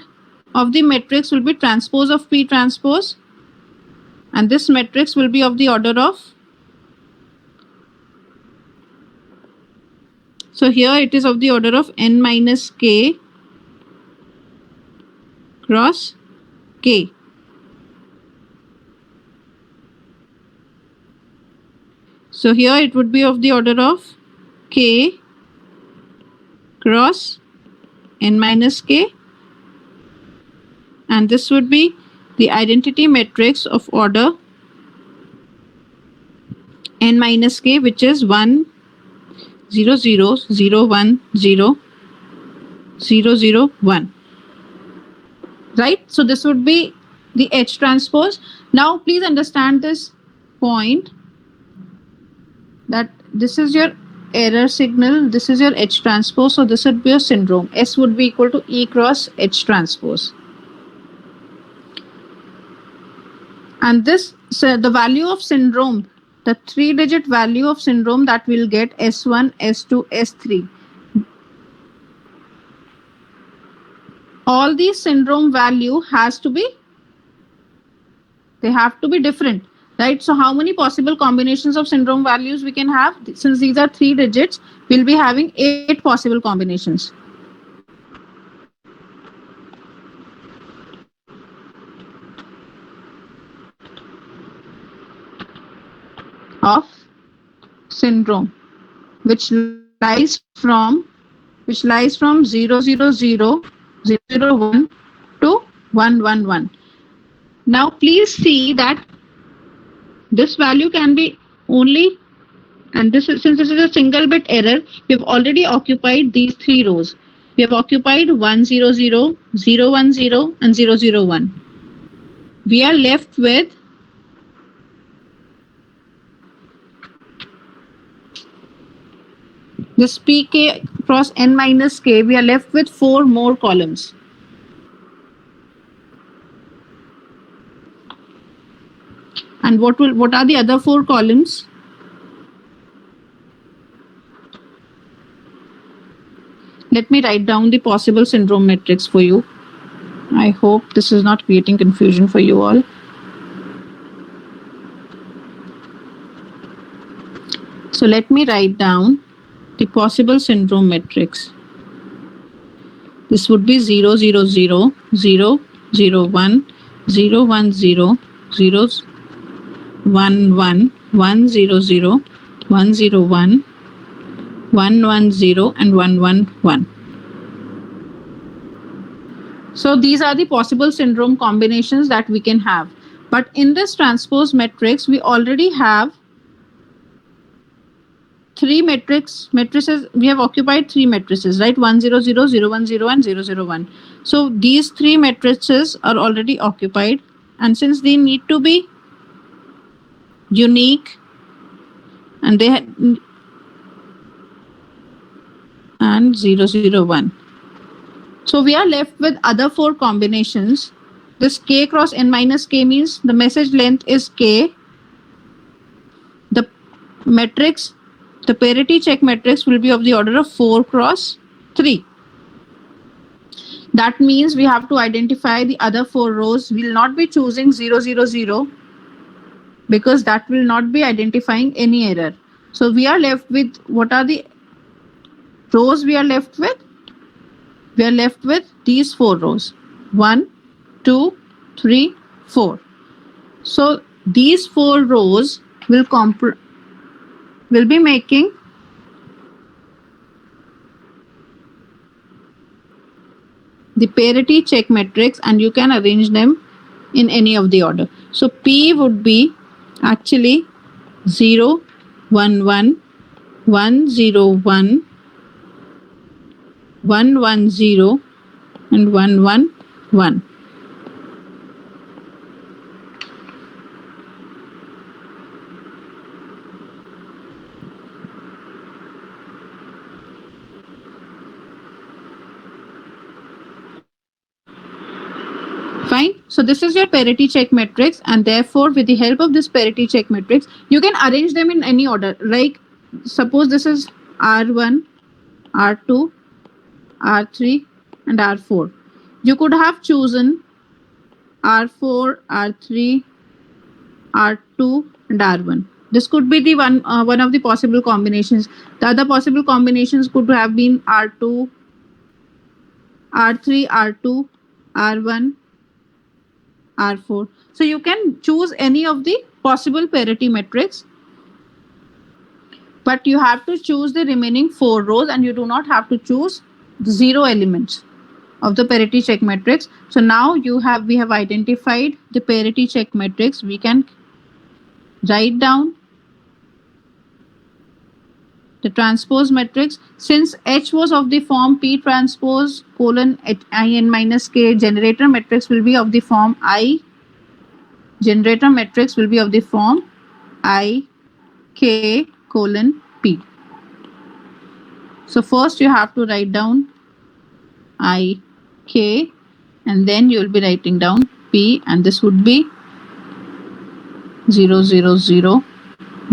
of the matrix will be transpose of P transpose, and this matrix will be of the order of, so here it is of the order of n minus k cross k. So here it would be of the order of k cross n minus k, and this would be the identity matrix of order n minus k, which is 1 0 0 0 1 0 0 0 1, right? So this would be the H transpose. Now please understand this point, that this is your error signal, this is your H transpose, so this would be your syndrome. S would be equal to E cross H transpose. And this, so the value of syndrome, the 3-digit value of syndrome that we'll get, S1, S2, S3. All these syndrome value they have to be different, right? So how many possible combinations of syndrome values we can have? Since these are 3 digits, we'll be having 8 possible combinations. Of syndrome, which lies from 0 0 0 0 0 1 to 1 1 1. Now please see that this value can be only, and this is, since this is a single bit error, we have already occupied these 3 rows. We have occupied 1 0 0 0 1 0 and 0 0 1. We are left with this pk cross n minus k. We are left with 4 more columns. And what are the other 4 columns? Let me write down the possible syndrome matrix for you. I hope this is not creating confusion for you all. So let me write down the possible syndrome matrix. This would be 0 0 0 0 0 1 0 1 0 0 1 1 1 0 0 1 0 1 1 1 0 and 1 1 1. So these are the possible syndrome combinations that we can have. But in this transpose matrix, we already have three matrices. We have occupied three matrices, right? 1 0 0 0 1 0 and 0 0 1. So these three matrices are already occupied, and since they need to be unique, and they had and 0 0 1. So we are left with other four combinations. This k cross n minus k means the message length is k. The matrix, the parity check matrix will be of the order of 4 cross 3. That means we have to identify the other four rows. We will not be choosing 0 0 0 because that will not be identifying any error. So we are left with, what are the rows we are left with? We are left with these four rows. 1, 2, 3, 4. So these four rows will be making the parity check matrix, and you can arrange them in any of the order. So P would be actually 0 1 1 1 0 1 1 1 0 and 1 1 1. Fine. So this is your parity check matrix, and therefore with the help of this parity check matrix, you can arrange them in any order. Like suppose this is R1, R2, R3 and R4. You could have chosen R4, R3, R2 and R1. This could be the one of the possible combinations. The other possible combinations could have been R2, R3, R2, R1, R4. So you can choose any of the possible parity matrix, but you have to choose the remaining four rows, and you do not have to choose the 0 elements of the parity check matrix. So now we have identified the parity check matrix. We can write down the transpose matrix. Since H was of the form P transpose colon I n minus k, generator matrix will be of the form I. Generator matrix will be of the form I k colon P. So first you have to write down I k, and then you will be writing down P, and this would be 0 0 0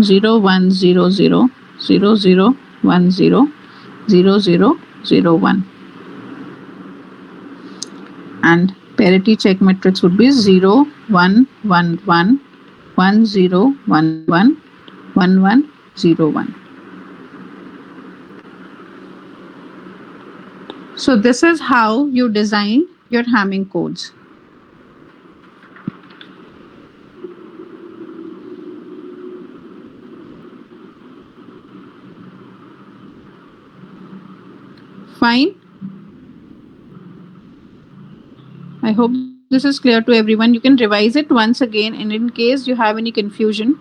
0 1 0 0 0 0 1 0 0 0 0 1, and parity check matrix would be 0 1 1 1 1 0 1 1 1 1 0 1. So this is how you design your Hamming codes. Fine. I hope this is clear to everyone. You can revise it once again, and in case you have any confusion,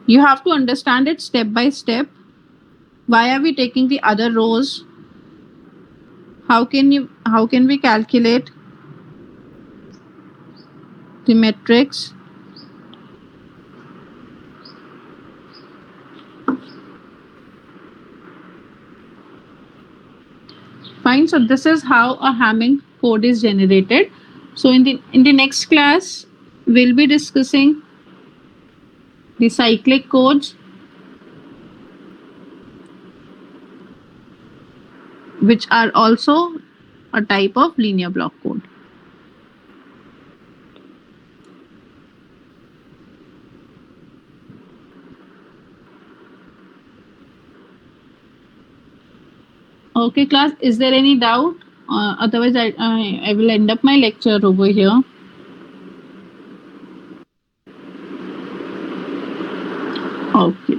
you have to understand it step by step. Why are we taking the other rows? How can we calculate the matrix? Fine. So this is how a Hamming code is generated. So in the next class, we'll be discussing the cyclic codes, which are also a type of linear block code. Okay, class, is there any doubt? Otherwise, I will end up my lecture over here. Okay.